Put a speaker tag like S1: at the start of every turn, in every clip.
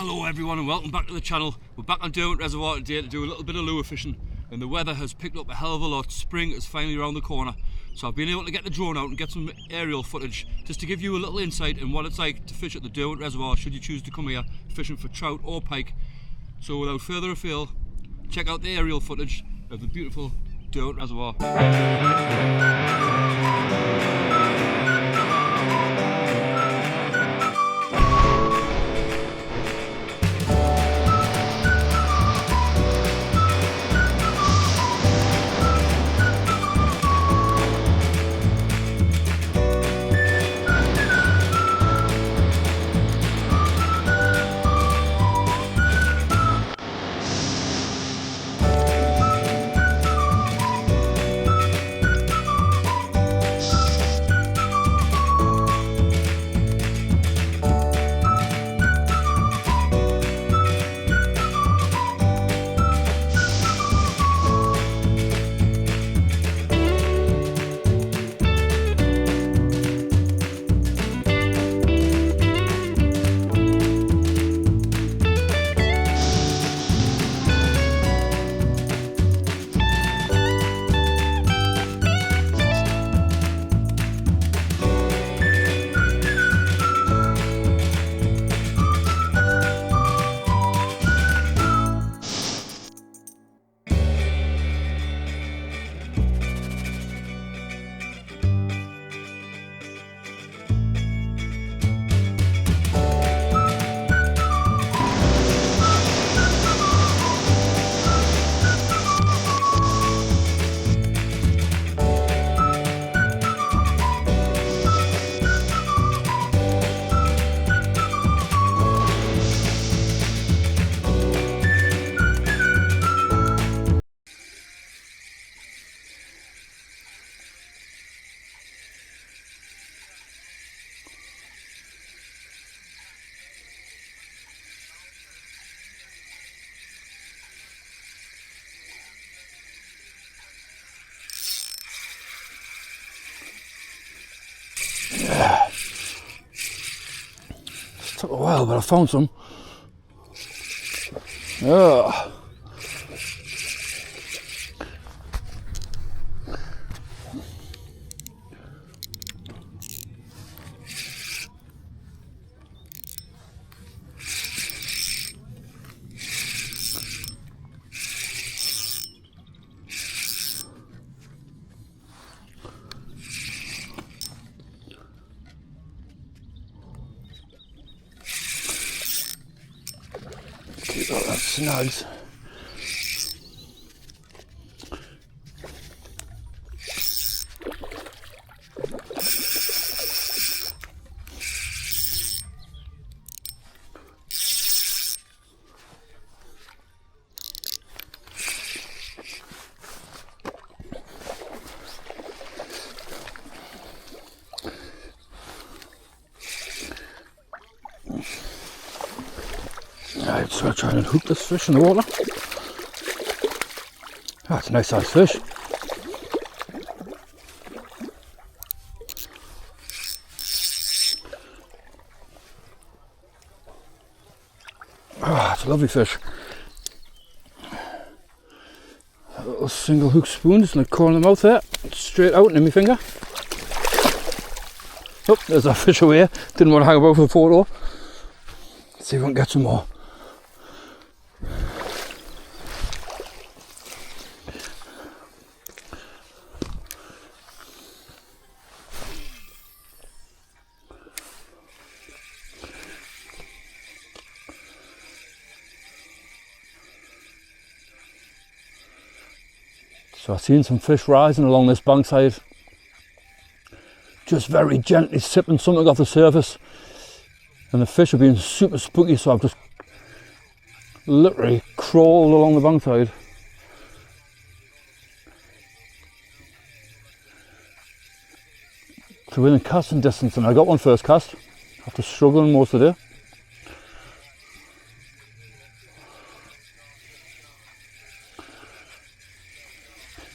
S1: Hello everyone and welcome back to the channel. We're back on Derwent Reservoir today to do a little bit of lure fishing, and the weather has picked up a hell of a lot. Spring is finally around the corner, so I've been able to get the drone out and get some aerial footage just to give you a little insight in what it's like to fish at the Derwent Reservoir should you choose to come here fishing for trout or pike. So without further ado, check out the aerial footage of the beautiful Derwent Reservoir. Yeah. It took a while, but I found some. Yeah. Keep all that snags. Right, so I'll try and hook this fish in the water. That's a nice sized fish. It's a lovely fish. A little single hook spoon, just like corner in the mouth there, straight out into my finger. Oh, there's that fish away. Didn't want to hang about for the photo. Let's see if we can get some more. So I've seen some fish rising along this bankside, just very gently sipping something off the surface, and the fish have been super spooky, so I've just literally crawled along the bankside. So within casting distance, and I got one first cast after struggling most of the day.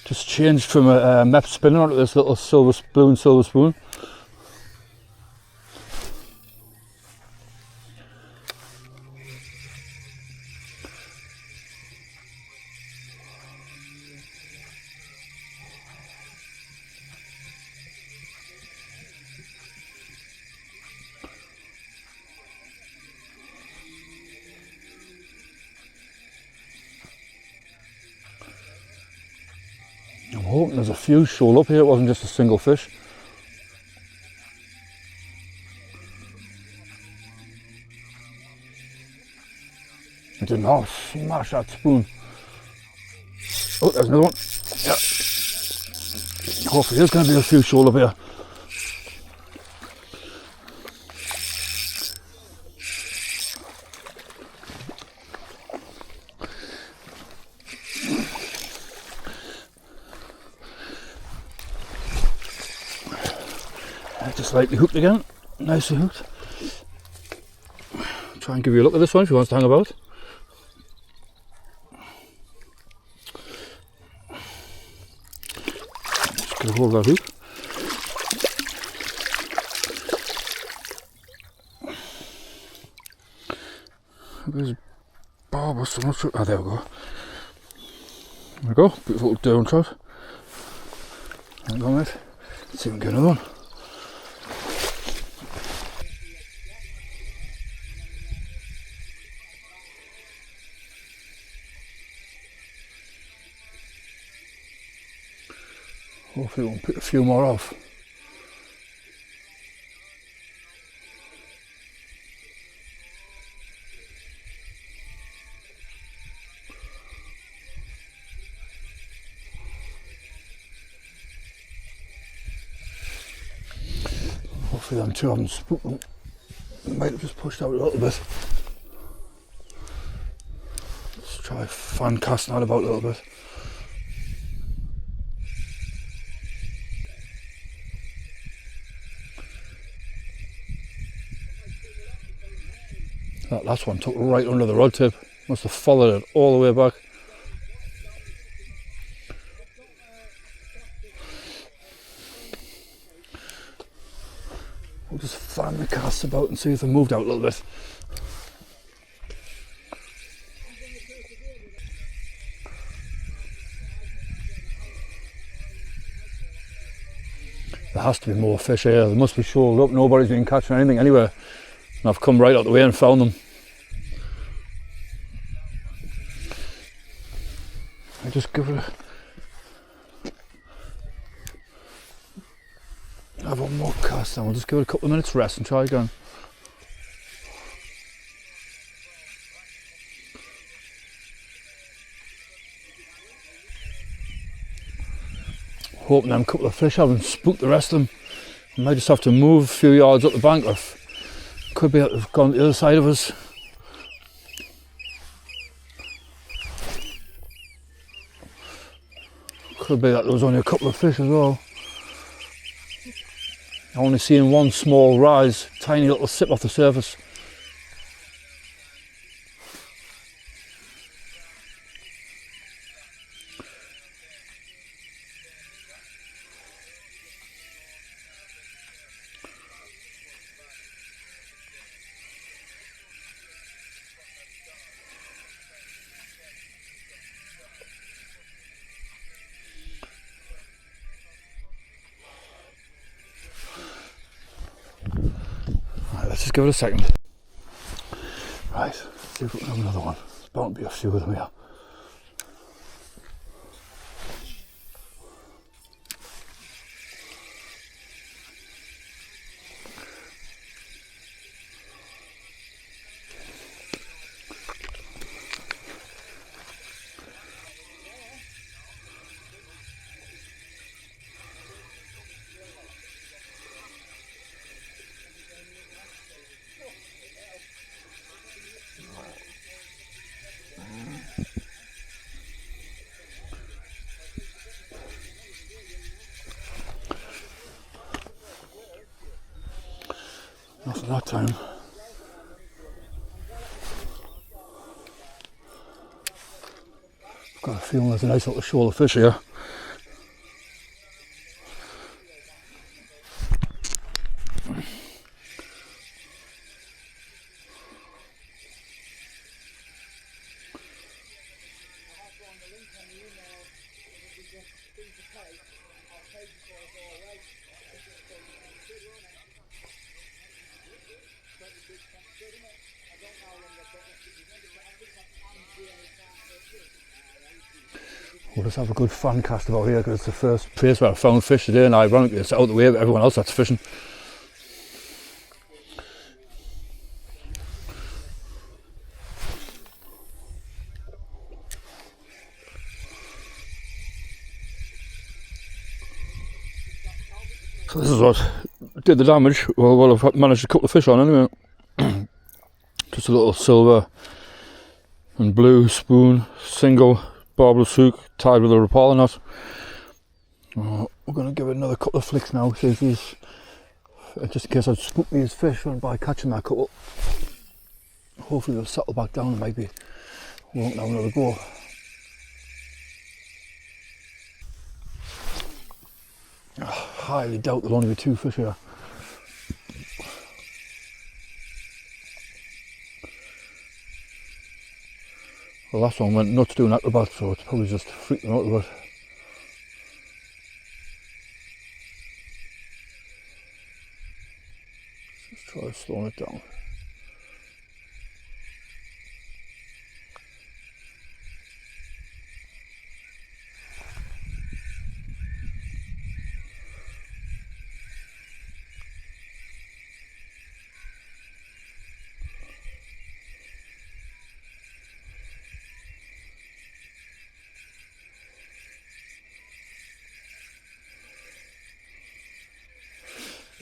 S1: Just changed from a map spinner onto this little silver spoon. hoping there's a few shoal up here, it wasn't just a single fish. I did not smash that spoon. Oh, there's another one. Yeah. Hopefully there's going to be a few shoal up here. Just lightly hooked again, nicely hooked. Try and give you a look at this one if you want to hang about. Just going to hold that hook. There's a barb or something. Ah, there we go. There we go, beautiful little Derwent trout. Hang on, mate. Let's see if we can get another one. Hopefully we'll pick a few more off. Hopefully them two haven't spooked them. Might have just pushed out a little bit. Let's try fan casting that about a little bit. That last one took right under the rod tip. Must have followed it all the way back. We'll just fan the casts about and see if they moved out a little bit. There has to be more fish here. They must be shoaled up. Nobody's been catching anything anywhere. And I've come right out the way and found them. I just give it have one more cast and we'll just give it a couple of minutes rest and try again. Hoping them couple of fish haven't spooked the rest of them. I might just have to move a few yards up the bank, or could be that they've gone to the other side of us. Could be that there was only a couple of fish as well. I'm only seeing one small rise, tiny little sip off the surface. Let's just give it a second. Right, see if we can have another one. There's bound to be a few of them here. Nothing that time. I've got a feeling there's a nice little shoal of fish here. We'll just have a good fan cast about here because it's the first place where I found fish today, and ironically it's out of the way of everyone else that's fishing. So this is what did the damage. Well, I've managed to cook the fish on anyway. Just a little silver and blue spoon, single barbless hook tied with a rapala knot. We're going to give it another couple of flicks now, see if these, just in case I'd spook these fish by catching that couple. Hopefully they'll settle back down and maybe we won't have another go. I highly doubt there'll only be 2 fish here. The last one went nuts doing acrobat, so it's probably just freaked them out a bit. Let's try slowing it down.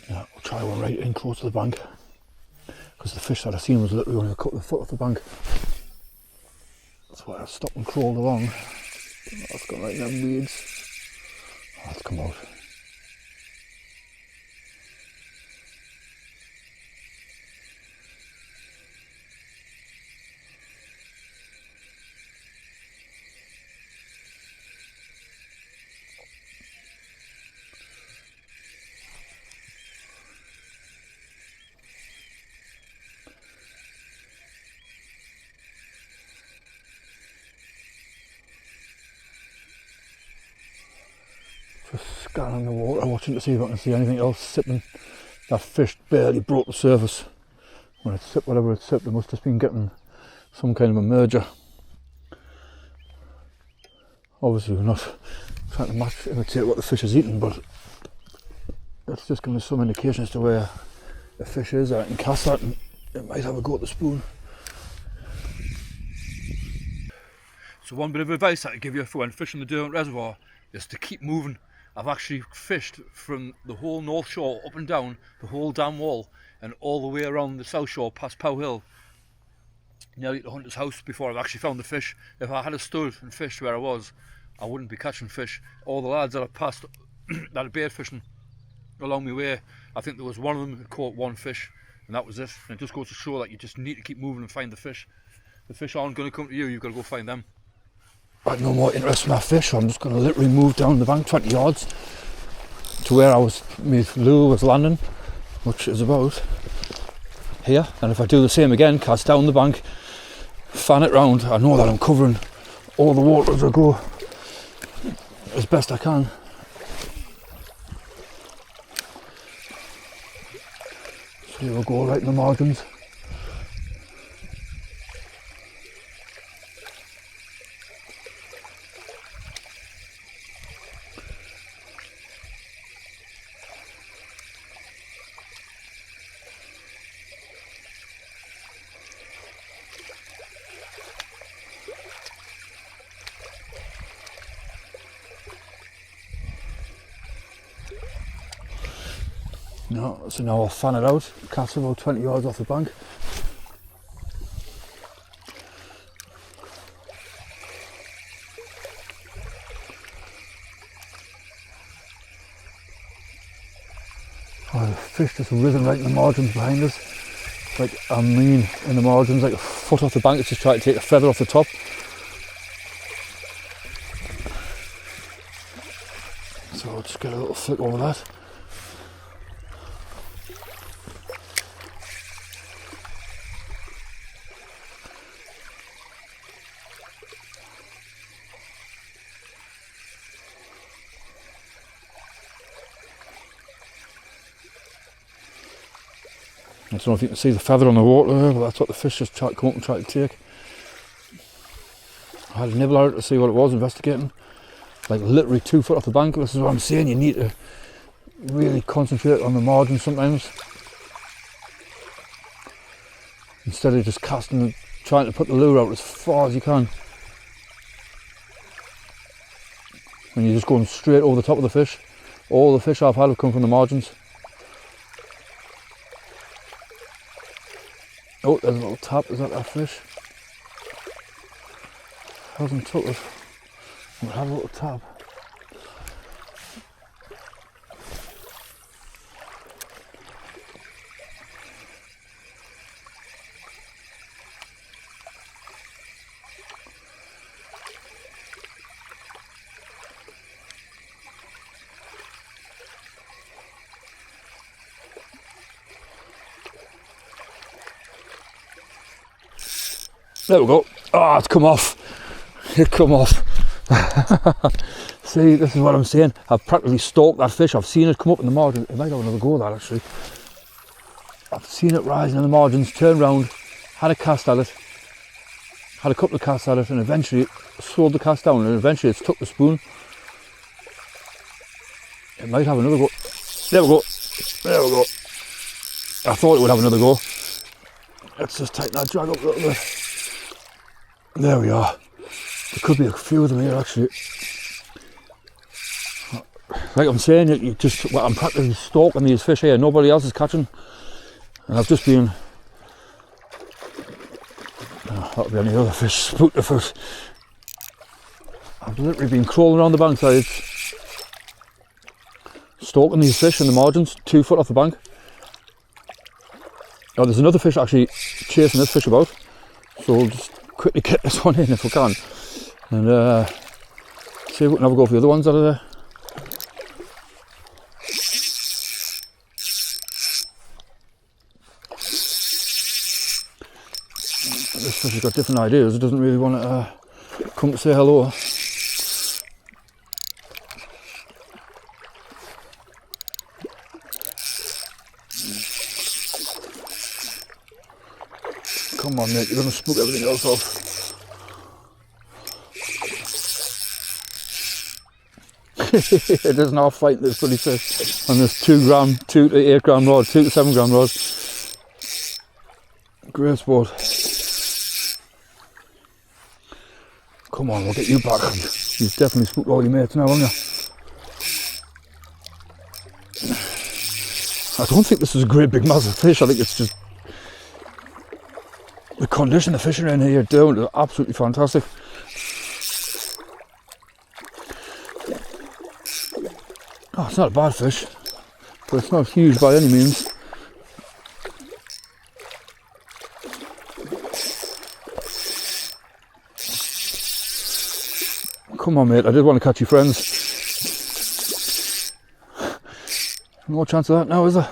S1: Yeah, we'll try one right in close to the bank, because the fish that I seen was literally only a couple of foot off the bank. That's why I stopped and crawled along. That's gone right in them weeds. Oh, that's come out. Just scanning the water, watching to see if I can see anything else sipping. That fish barely broke the surface. When it sipped whatever it sipped, it must have been getting some kind of a merger. Obviously we're not trying to imitate what the fish is eating, but it's just giving us some indication as to where the fish is. I can cast that and it might have a go at the spoon. So one bit of advice I can give you for when fishing the Derwent Reservoir is to keep moving. I've actually fished from the whole north shore up and down the whole dam wall and all the way around the south shore past Pow Hill, nearly to Hunter's house, before I've actually found the fish. If I had stood and fished where I was, I wouldn't be catching fish. All the lads that I've passed that are bait fishing along my way, I think there was one of them who caught 1 fish and that was it. And it just goes to show that you just need to keep moving and find the fish. The fish aren't going to come to you, you've got to go find them. I've no more interest in my fish, so I'm just going to literally move down the bank 20 yards to where my lure was landing, which is about here. And if I do the same again, cast down the bank, fan it round, I know that I'm covering all the water as I go as best I can. So here we'll go right in the margins. No, so now I'll fan it out, cast about 20 yards off the bank. Oh, the fish just risen right in the margins behind us. Like, I mean, in the margins, like a foot off the bank. It's just trying to take a feather off the top. So I'll just get a little flick over that. I don't know if you can see the feather on the water there, but that's what the fish just come up and try to take. I had a nibble at it to see what it was, investigating.
S2: like literally 2 foot off the bank. This is what I'm saying, you need to really concentrate on the margin sometimes, instead of just casting and trying to put the lure out as far as you can, and you're just going straight over the top of the fish. All the fish I've had have come from the margins. Oh, there's a little tap. Is that fish? Hasn't took it. We'll have a little tap. There we go. Oh, it's come off. It come off. See, this is what I'm saying. I've practically stalked that fish. I've seen it come up in the margin. It might have another go, that actually. I've seen it rising in the margins, turned round, had a cast at it, had a couple of casts at it, and eventually it slowed the cast down, and eventually it's took the spoon. It might have another go. There we go. There we go. I thought it would have another go. Let's just tighten that drag up a little bit. There we are. There could be a few of them here actually. Like I'm saying, I'm practically stalking these fish here. Nobody else is catching, and I've just been. That'll be any other fish. Spook the fish. I've literally been crawling around the bank sides, stalking these fish in the margins, 2 foot off the bank. Oh, there's another fish actually chasing this fish about, so we'll just quickly get this one in if we can, and see if we can have a go for the other ones out of there. This fish has got different ideas. It doesn't really want to come to say hello. Come on, mate, you're going to spook everything else off. It is now fighting this bloody fish on this 2 to 8 gram rod, 2 to 7 gram rod. Great sport. Come on, we'll get you back. You've definitely spooked all your mates now, haven't you? I don't think this is a great big massive fish. I think it's just the condition the fish are in here down is absolutely fantastic. Oh, it's not a bad fish, but it's not huge by any means. Come on, mate, I did want to catch you friends. No chance of that now, is there?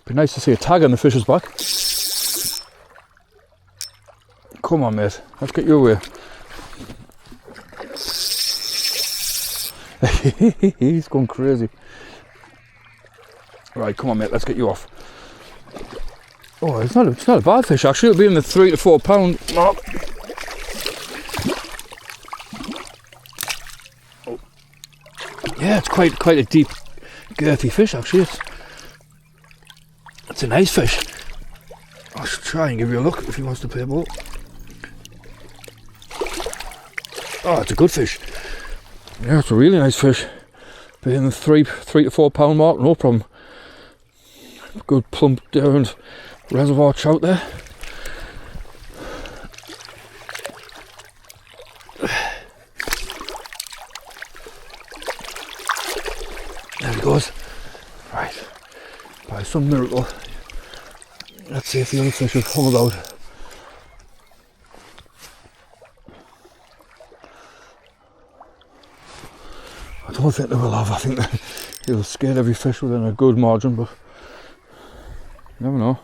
S2: Be nice to see a tag on the fish's back. Come on, mate, let's get you away. He's going crazy. Right, come on, mate, let's get you off. Oh, it's not a bad fish actually. It'll be in the 3 to 4 pound mark. Oh. Yeah, it's quite a deep, girthy fish actually. It's a nice fish. I should try and give you a look if he wants to play a ball. Oh, it's a good fish. Yeah, it's a really nice fish. Be in the 3 to 4 pound mark, no problem. Good plump Derwent Reservoir trout there. There he goes. Right. By some miracle. Let's see if the other fish have hauled out. I don't think they will have. I think he'll scare every fish within a good margin, but you never know.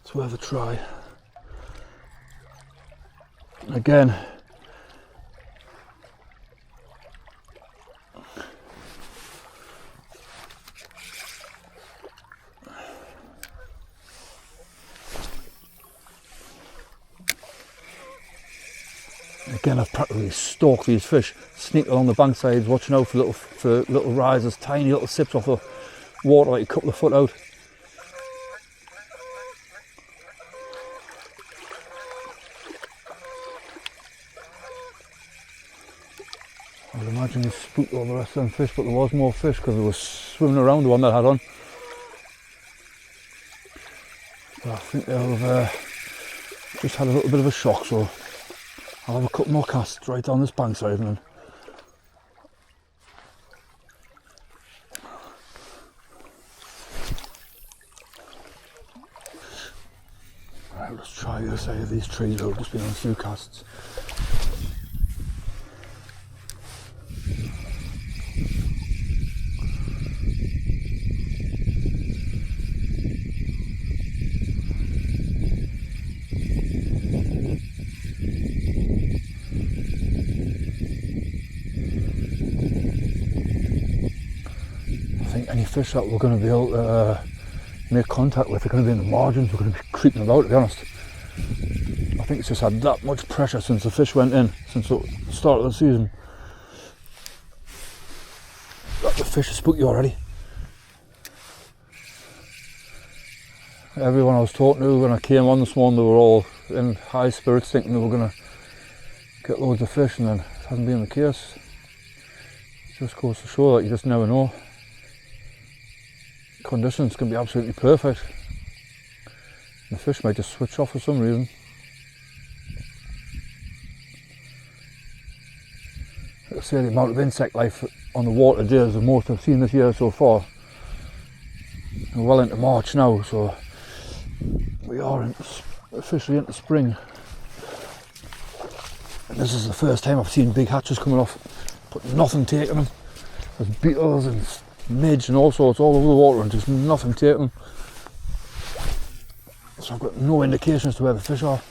S2: It's worth a try. Again, Again, I've practically stalked these fish, sneak along the bank sides, watching out for little rises, tiny little sips off the water like a couple of foot out. I would imagine he spooked all the rest of them fish, but there was more fish because they were swimming around the one that I had on. But I think they've just had a little bit of a shock, so I'll have a couple more casts right down this bank side and then right, let's try the other side of these trees. I've just been on a few casts. I think any fish that we're going to be able to make contact with are going to be in the margins. We're going to be creeping about, to be honest. I think it's just had that much pressure since the fish went in, since the start of the season. That the fish is spooky already. Everyone I was talking to when I came on this morning, they were all in high spirits thinking they were going to get loads of fish, and then it hasn't been the case. It just goes to show that you just never know. Conditions can be absolutely perfect. The fish might just switch off for some reason. Like I say, the amount of insect life on the water today is the most I've seen this year so far. We're well into March now, so we are officially into spring. And this is the first time I've seen big hatches coming off, but nothing taking them. There's beetles and midge and all sorts all over the water and just nothing taking them. So I've got no indication as to where the fish are,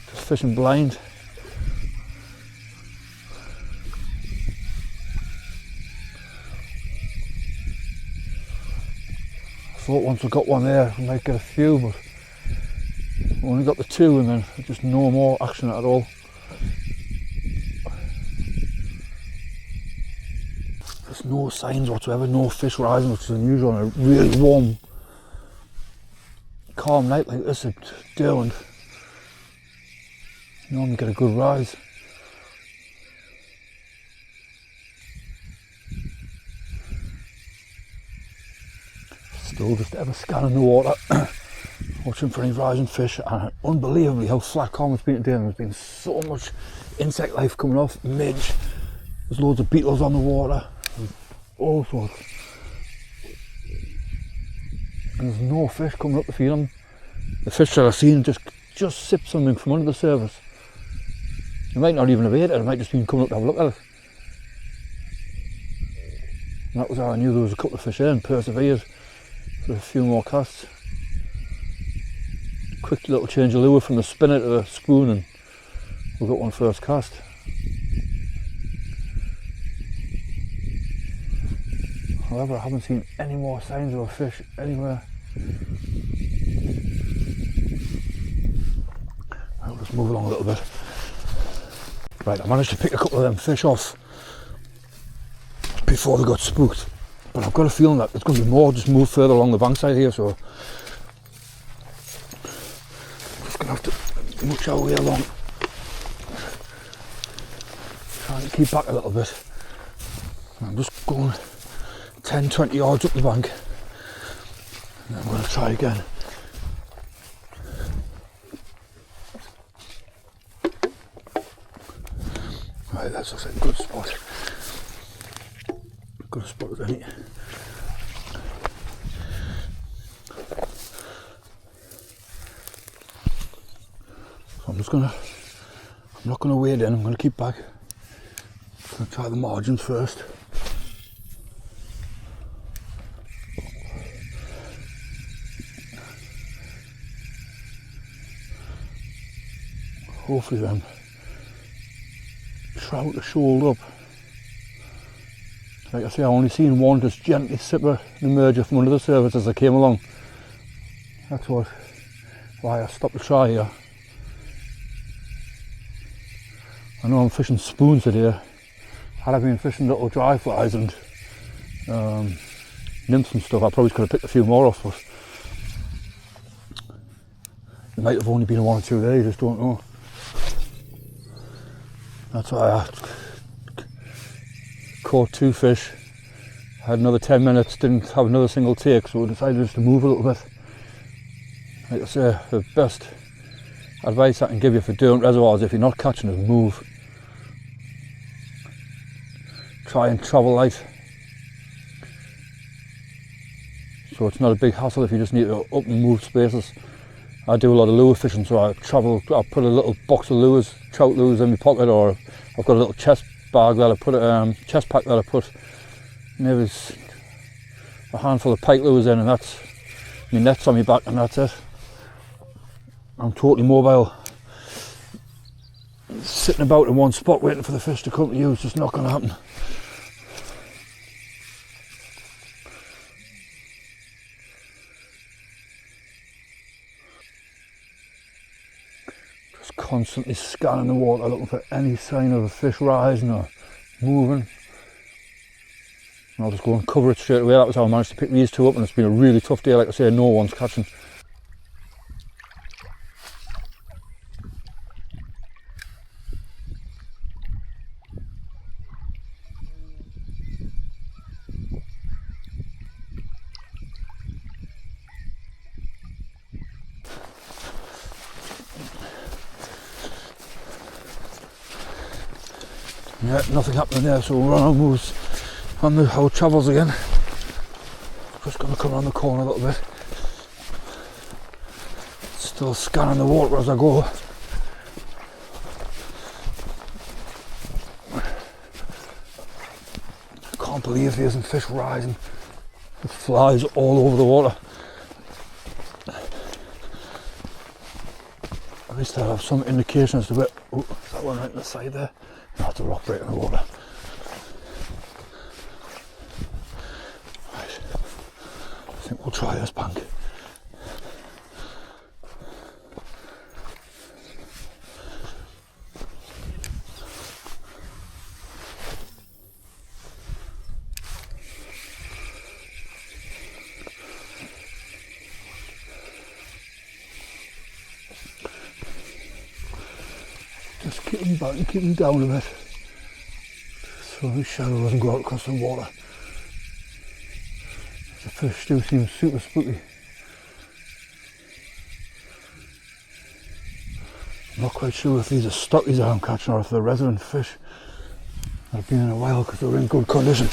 S2: just fishing blind. I thought once we got one there we might get a few, but we only got the two and then just no more action at all. There's no signs whatsoever, no fish rising, which is unusual on a really warm, calm night like this at Derwent. You normally get a good rise. Still just ever scanning the water, watching for any rising fish, and unbelievably how flat calm it's been today. There's been so much insect life coming off, midge, there's loads of beetles on the water. All sorts. And there's no fish coming up to feed them. The fish that I've seen just sip something from under the surface. They might not even have ate it, it might just been coming up to have a look at it. And that was how I knew there was a couple of fish there and persevered for a few more casts. Quick little change of lure from the spinner to the spoon and we got one first cast. However, I haven't seen any more signs of a fish anywhere. I'll just move along a little bit. Right, I managed to pick a couple of them fish off before they got spooked. But I've got a feeling that there's going to be more just move further along the bankside here, so I'm just going to have to much our way along. Trying to keep back a little bit. I'm just going 10-20 yards up the bank and then we're going to try again. Right, that looks like a good spot. Good spot as any. So I'm not going to wade in, I'm going to keep back. I'm going to try the margins first. Hopefully them trout are shoaled up. Like I say, I only seen one just gently sip the merger from under the surface as I came along. That's why I stopped to try here. I know I'm fishing spoons today. Had I been fishing little dry flies and nymphs and stuff, I probably could have picked a few more off, but it might have only been 1 or 2 days, I just don't know. That's why I caught 2 fish, had another 10 minutes, didn't have another single take, so I decided just to move a little bit. Like I say, the best advice I can give you for Derwent Reservoirs, if you're not catching, is move. Try and travel light. So it's not a big hassle if you just need to up and move spaces. I do a lot of lure fishing, so I put a little box of lures, trout lures in my pocket, or I've got a little chest bag that I put, chest pack that I put maybe a handful of pike lures in, and that's my nets on my back, and that's it. I'm totally mobile. Sitting about in one spot waiting for the fish to come to you is just not going to happen. Just constantly scanning the water, looking for any sign of a fish rising or moving. And I'll just go and cover it straight away. That was how I managed to pick these 2 up, and it's been a really tough day. Like I say, no one's catching. Yeah, nothing happening there, so we'll run our moves on the whole travels again. Just going to come around the corner a little bit. Still scanning the water as I go. I can't believe there isn't fish rising. There's flies all over the water. At least I have some indication as to where. Oh, is that one right on the side there? That's a rock break in the water. Right. I think we'll try this bank. Just keep them back and keep them down a bit so the shadow doesn't go out across the water. The fish do seem super spooky. I'm not quite sure if these are stockies that I'm catching or if they're resident fish that have been in a while because they're in good condition.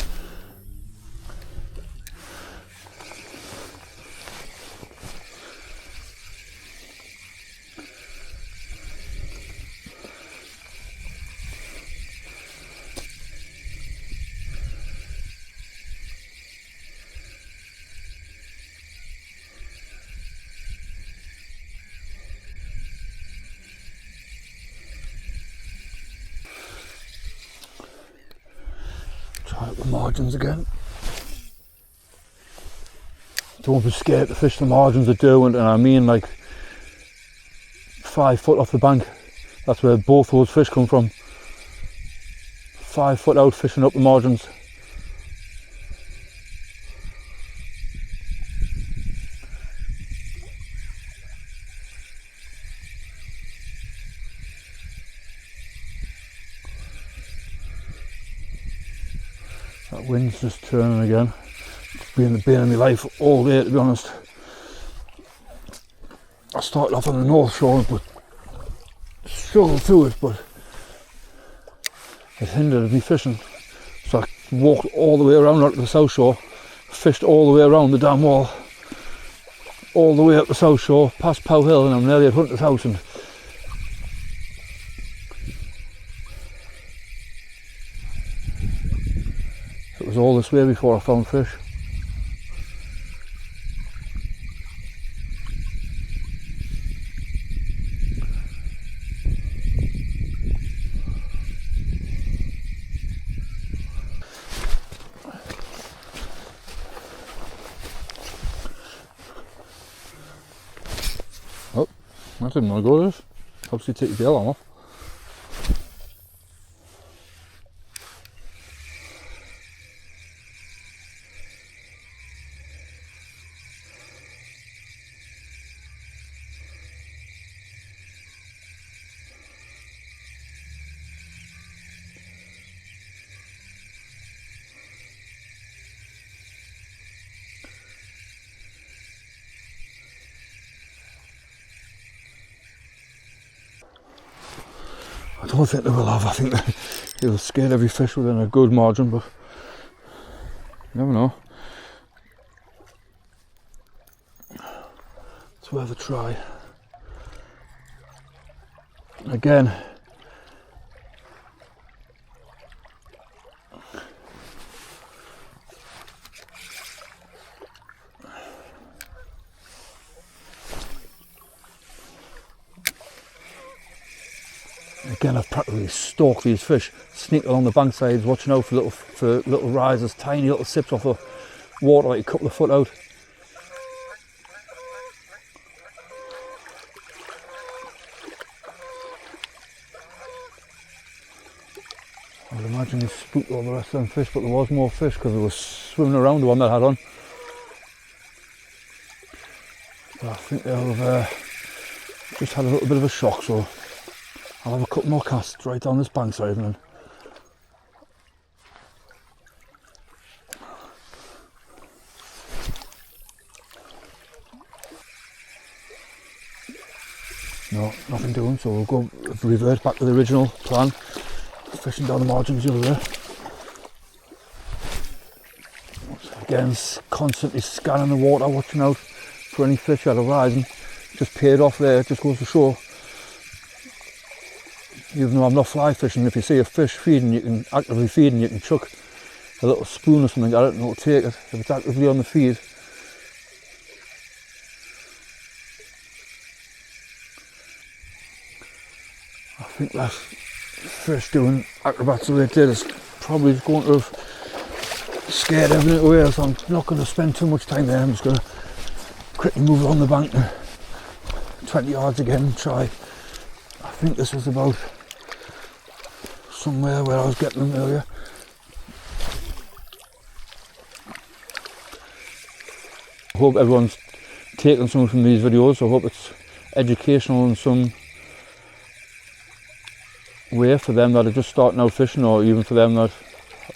S2: Try out the margins again. Don't be scared to fish the margins of Derwent, and I mean like 5 foot off the bank. That's where both those fish come from. 5 foot out fishing up the margins. That wind's just turning again. It's been the bane of my life all day, to be honest. I started off on the north shore, but struggled through it, but it hindered me fishing. So I walked all the way around up to the south shore, fished all the way around the dam wall, all the way up the south shore, past Pow Hill, and I'm nearly at Hunter's house. And it was all this way before I found fish. Oh, I didn't want to go this. Obviously take your bail on off. don't think they will have. I think they'll scare every fish within a good margin, but you never know. It's worth a try. Again, I've practically stalked these fish, sneak along the bank sides, watching out for little rises, tiny little sips off the water, like a couple of foot out. I would imagine he spooked all the rest of them fish, but there was more fish because they were swimming around the one that I had on. But I think they'll have just had a little bit of a shock, so I'll have a couple more casts right down this bank side and then no, nothing doing, so we'll go revert back to the original plan, fishing down the margins the other way. Again, constantly scanning the water, watching out for any fish that are rising. Just paid off there, it just goes to show. Even though I'm not fly fishing, if you see a fish feeding, you can actively feeding, you can chuck a little spoon or something at it and it'll take it if it's actively on the feed. I think that fish doing acrobats the way it did is probably going to have scared everything away, so I'm not going to spend too much time there. I'm just going to quickly move along the bank 20 yards again and try. I think this was about somewhere where I was getting them earlier. I hope everyone's taking something from these videos. I hope it's educational in some way for them that are just starting out fishing, or even for them that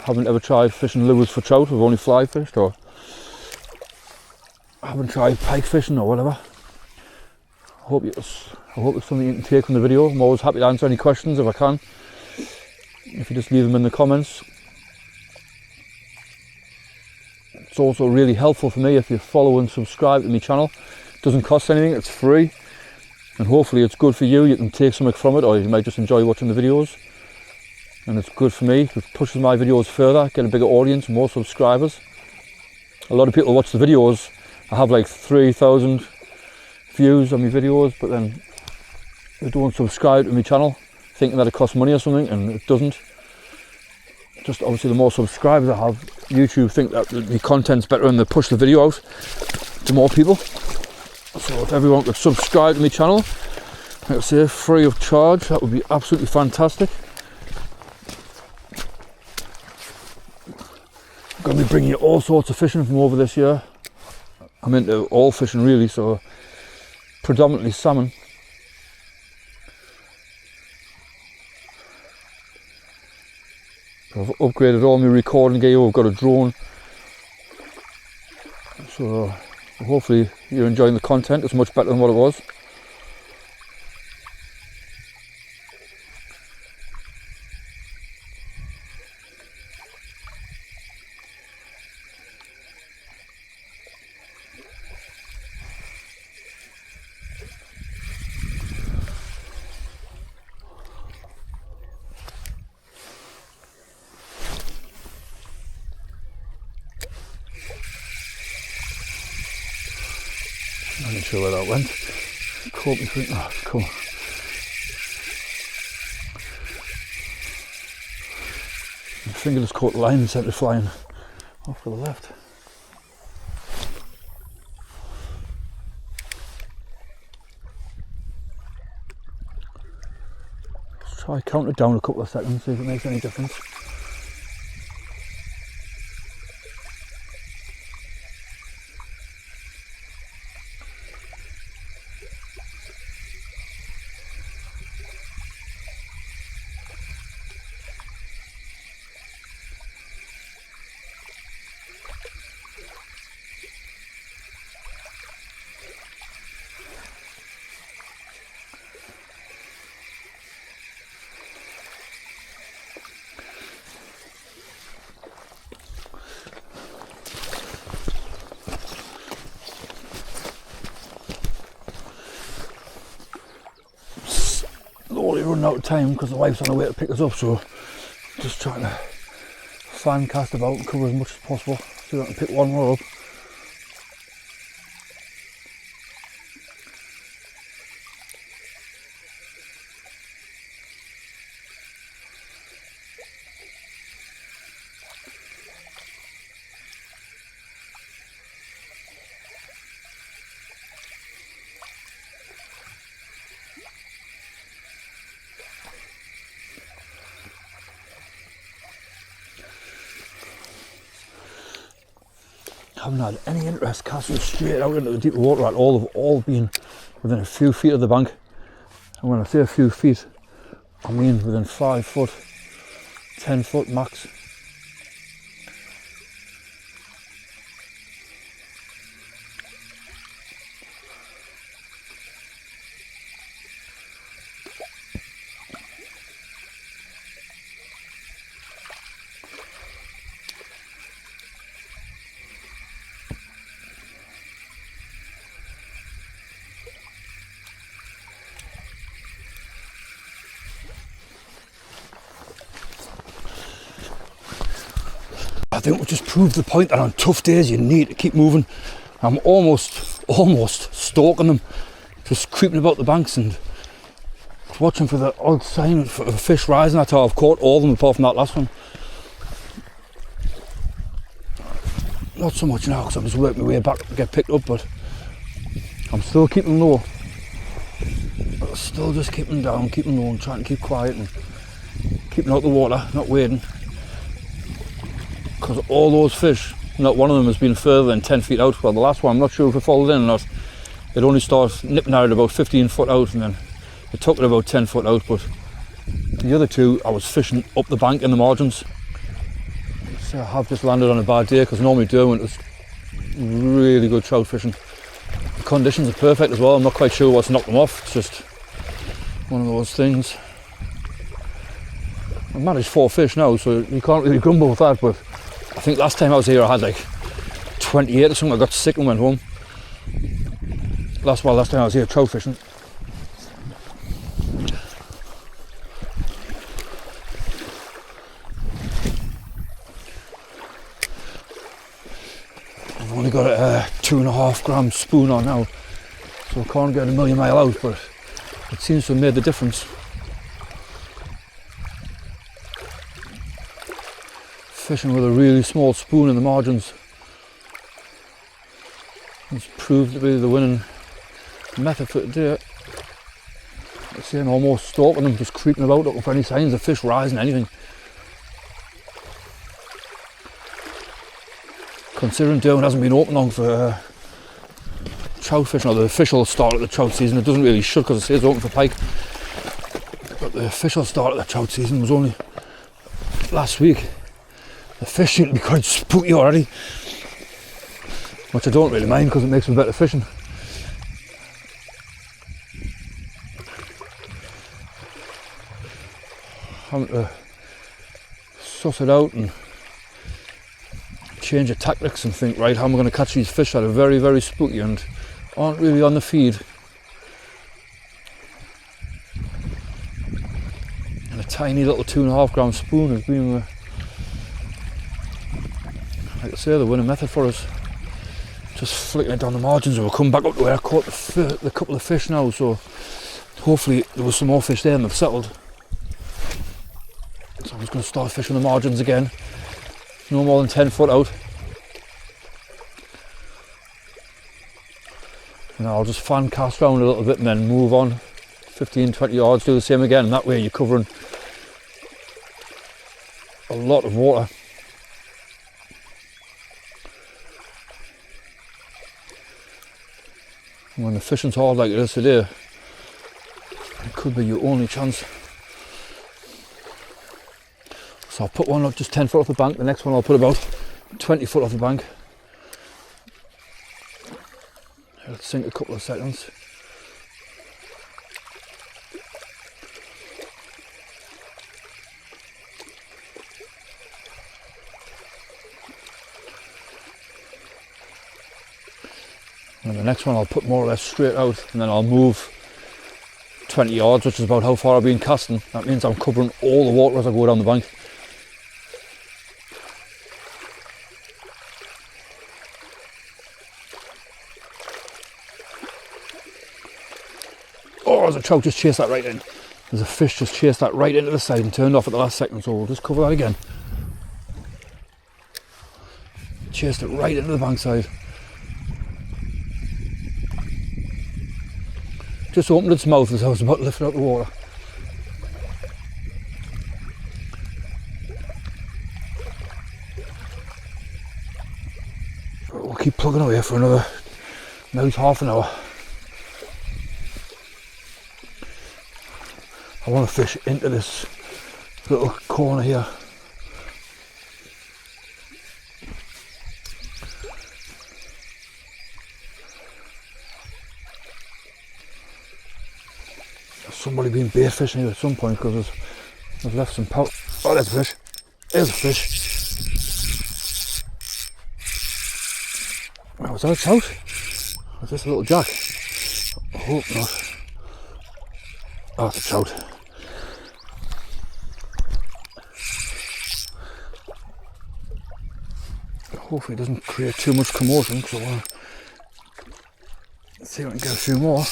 S2: haven't ever tried fishing lures for trout, have only fly fished, or haven't tried pike fishing or whatever. I hope it's something you can take from the video. I'm always happy to answer any questions if I can. If you just leave them in the comments. It's also really helpful for me if you follow and subscribe to my channel. It doesn't cost anything, it's free. And hopefully it's good for you. You can take something from it, or you might just enjoy watching the videos. And it's good for me. It pushes my videos further, get a bigger audience, more subscribers. A lot of people watch the videos. I have like 3,000 views on my videos, but then they don't subscribe to my channel, thinking that it costs money or something, and it doesn't. Just obviously the more subscribers I have, YouTube think that the content's better and they push the video out to more people. So if everyone could subscribe to my channel, like I say, free of charge, that would be absolutely fantastic. I'm going to be bringing you all sorts of fishing from over this year. I'm into all fishing really, so predominantly salmon. I've upgraded all my recording gear. I've got a drone, so hopefully you're enjoying the content. It's much better than what it was. I'm not sure where that went. Caught me thinking, oh, cool. My finger just caught the line and sent it flying off to the left. Let's try count it down a couple of seconds, see if it makes any difference. slowly running out of time because the wife's on the way to pick us up, so just trying to fan cast about and cover as much as possible so I can pick one more up. Haven't had any interest casting straight out into the deep water at all. They've all been within a few feet of the bank, and when I say a few feet, I mean within 5 foot, 10 foot max. I think we've just proved the point that on tough days you need to keep moving. I'm almost stalking them, just creeping about the banks and watching for the odd sign of a fish rising. That's how I've caught all of them apart from that last one. Not so much now because I'm just working my way back to get picked up, but I'm still keeping low. Still just keeping down, keeping low and trying to keep quiet and keeping out the water, not wading. Because all those fish, not one of them has been further than 10 feet out. Well, the last one, I'm not sure if it followed in or not. It only started nipping at it about 15 foot out and then it took it about 10 foot out. But the other two, I was fishing up the bank in the margins. So I have just landed on a bad day because normally Derwent is really good trout fishing. The conditions are perfect as well. I'm not quite sure what's knocked them off. It's just one of those things. I've managed 4 fish now, so you can't really grumble with that, but I think last time I was here I had like 28 or something. I got sick and went home. Last time I was here trout fishing. I've only got a 2.5 gram spoon on now, so I can't get a million mile out, but it seems to have made the difference. Fishing with a really small spoon in the margins has proved to be the winning method for today. I'm seeing almost stalking them, just creeping about looking for any signs of fish rising, anything. Considering Derwent hasn't been open long for trout fishing, or the official start of the trout season, it doesn't really should because it says open for pike. But the official start of the trout season was only last week. The fish seem to be quite spooky already, which I don't really mind because it makes me better fishing. Having to suss it out and change the tactics and think, right, how am I going to catch these fish that are very, very spooky and aren't really on the feed. And a tiny little 2.5 gram spoon has been like I say, the winning method for us. Just flicking it down the margins and we'll come back up to where I caught the couple of fish now, so hopefully there was some more fish there and they've settled. So I'm just going to start fishing the margins again. No more than 10 foot out. And I'll just fan cast around a little bit and then move on 15-20 yards, do the same again, and that way you're covering a lot of water. When the fishing's hard like it is today, it could be your only chance. So I'll put one up just 10 foot off the bank, the next one I'll put about 20 foot off the bank. It'll sink a couple of seconds. And the next one I'll put more or less straight out, and then I'll move 20 yards, which is about how far I've been casting. That means I'm covering all the water as I go down the bank. Oh, there's a trout just chased that right in. There's a fish just chased that right into the side and turned off at the last second, so we'll just cover that again. Chased it right into the bankside. Just opened its mouth as I was about to lift it out of the water. We'll keep plugging away for another maybe half an hour. I want to fish into this little corner here. There's somebody been bait fishing here at some point because I've left some powder. Oh, there's a fish. There's a fish. Oh, was that a trout? Or is this a little jack? I hope not. Oh, it's a trout. Hopefully it doesn't create too much commotion, because I want to see if I can get a few more.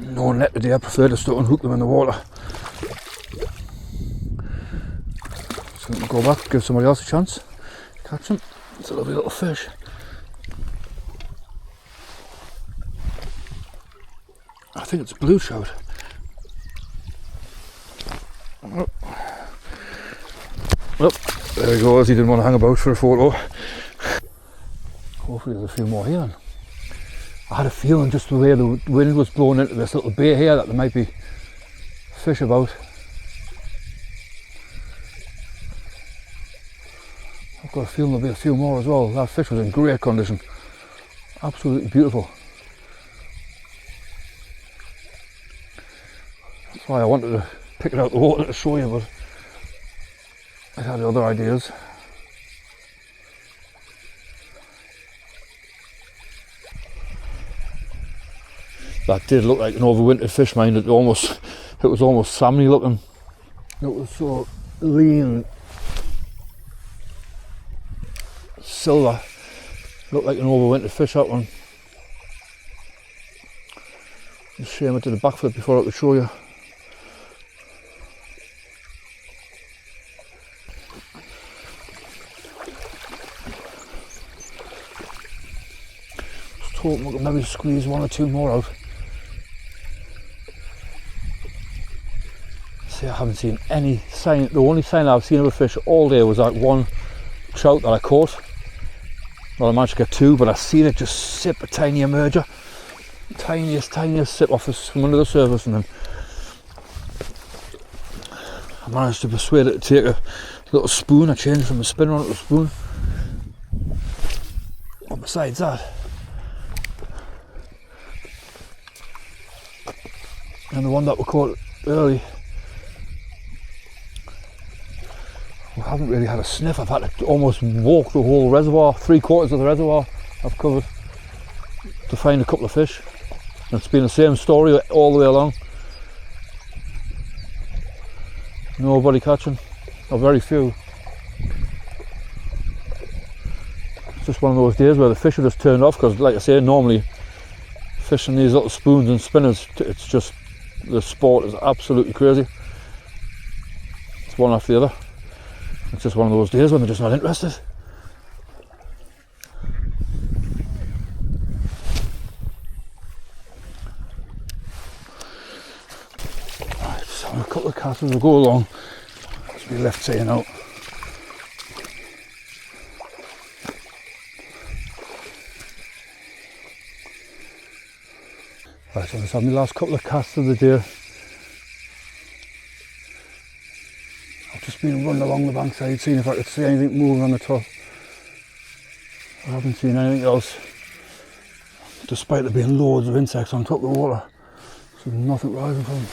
S2: No net today, I prefer to start and hook them in the water. So we can go back, give somebody else a chance. Catch them. It's a lovely little fish. I think it's a blue trout. Oh. Well, there he goes. He didn't want to hang about for a photo. Hopefully there's a few more here. I had a feeling just the way the wind was blowing into this little bay here that there might be fish about. I've got a feeling there'll be a few more as well. That fish was in great condition. Absolutely beautiful. That's why I wanted to pick it out of the water to show you, but I had other ideas. That did look like an overwintered fish, mind. It was almost salmon-y looking. It was so lean, silver. Looked like an overwintered fish, that one. It's a shame I did a backflip before I could show you. Just hoping we can maybe squeeze one or two more out. See, I haven't seen any sign. The only sign I've seen of a fish all day was that one trout that I caught. Well, I managed to get two, but I seen it just sip a tiny emerger. Tiniest sip off from under the surface, and then I managed to persuade it to take a little spoon. I changed from a spinner onto a spoon. But besides that, and the one that we caught early, we haven't really had a sniff. I've had to almost walk the whole reservoir, 3/4 of the reservoir I've covered to find a couple of fish. And it's been the same story all the way along. Nobody catching, or very few. It's just one of those days where the fish are just turned off, because like I say, normally fishing these little spoons and spinners, it's just, the sport is absolutely crazy. It's one after the other. It's just one of those days when they're just not interested. Right, just having a couple of casts as we go along. Just be left saying out. Right, so I'm just having my last couple of casts of the day. Just been running along the bankside, seeing if I could see anything moving on the top. I haven't seen anything else, despite there being loads of insects on top of the water. So nothing rising from them.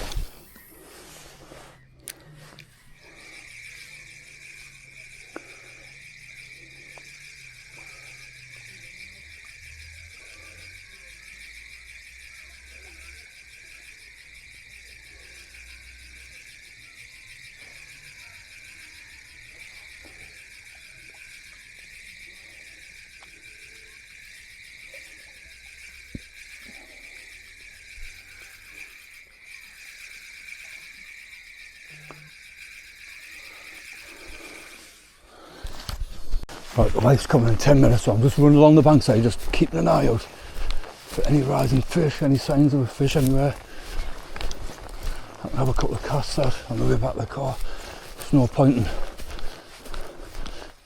S2: Right, the wife's coming in 10 minutes, so I'm just running along the bankside, just keeping an eye out for any rising fish, any signs of a fish anywhere. I can have a couple of casts out on the way back to the car. There's no point in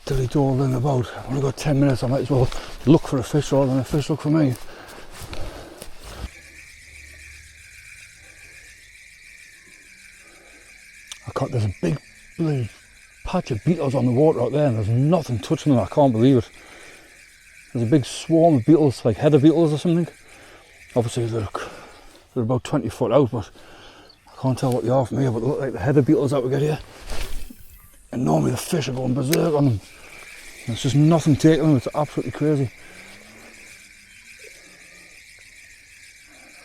S2: dilly-dalling about. I've only got 10 minutes, I might as well look for a fish rather than a fish look for me. There's a big blue patch of beetles on the water out there and there's nothing touching them. I can't believe it. There's a big swarm of beetles, like heather beetles or something. Obviously they're about 20 foot out, but I can't tell what they are from here, but they look like the heather beetles that we get here. And normally the fish are going berserk on them. There's just nothing taking them, it's absolutely crazy.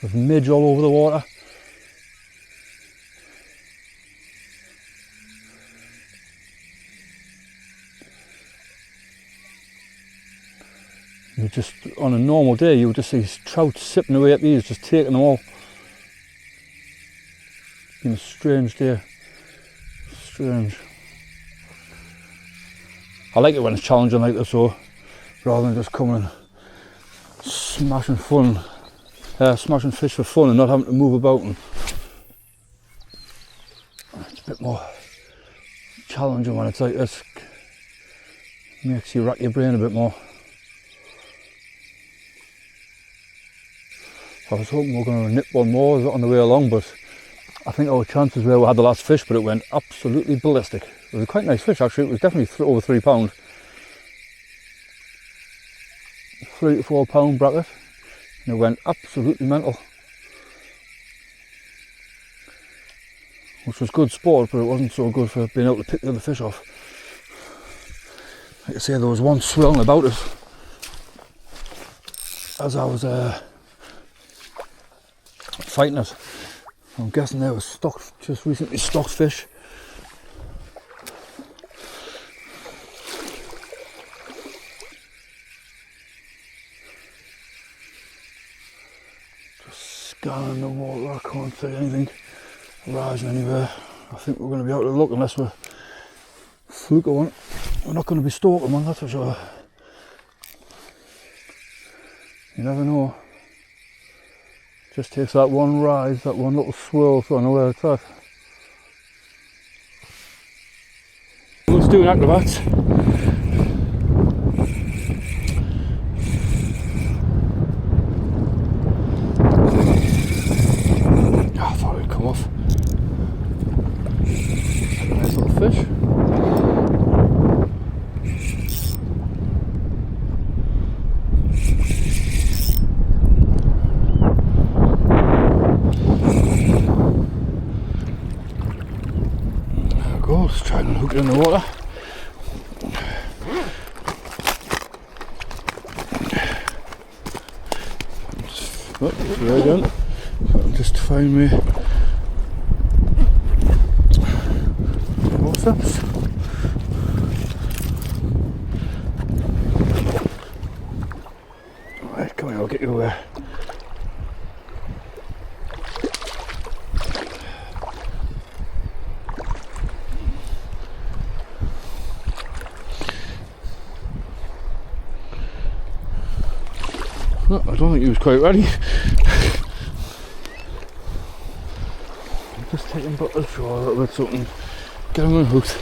S2: There's midge all over the water. You just, on a normal day, you would just see trout sipping away at these, just taking them all. It's been a strange day. Strange. I like it when it's challenging like this, so rather than just coming and smashing fish for fun and not having to move about. And it's a bit more challenging when it's like this. Makes you rack your brain a bit more. I was hoping we were going to nip one more on the way along, but I think our chances were we had the last fish, but it went absolutely ballistic. It was a quite nice fish actually, it was definitely over £3. 3 to 4 pound bracket, and it went absolutely mental. Which was good sport, but it wasn't so good for being able to pick the other fish off. Like I say, there was one swirling about it as I was fighting it. I'm guessing there was stocked, just recently stocked fish. Just scanning the water, I can't see anything rising anywhere. I think we're going to be able to look unless we're fluke one. We're not going to be stalking one, that's for sure. You never know. Just takes that one rise, that one little swirl, so I know where it's at. Who's doing acrobats? I thought it'd come off. Nice little fish. Let's try and hook it in the water. Oh, it's very done. So just find me mops. Alright, come here, I'll get you away. No, I don't think he was quite ready. I'm just taking butters for a little bit so I can get him unhooked.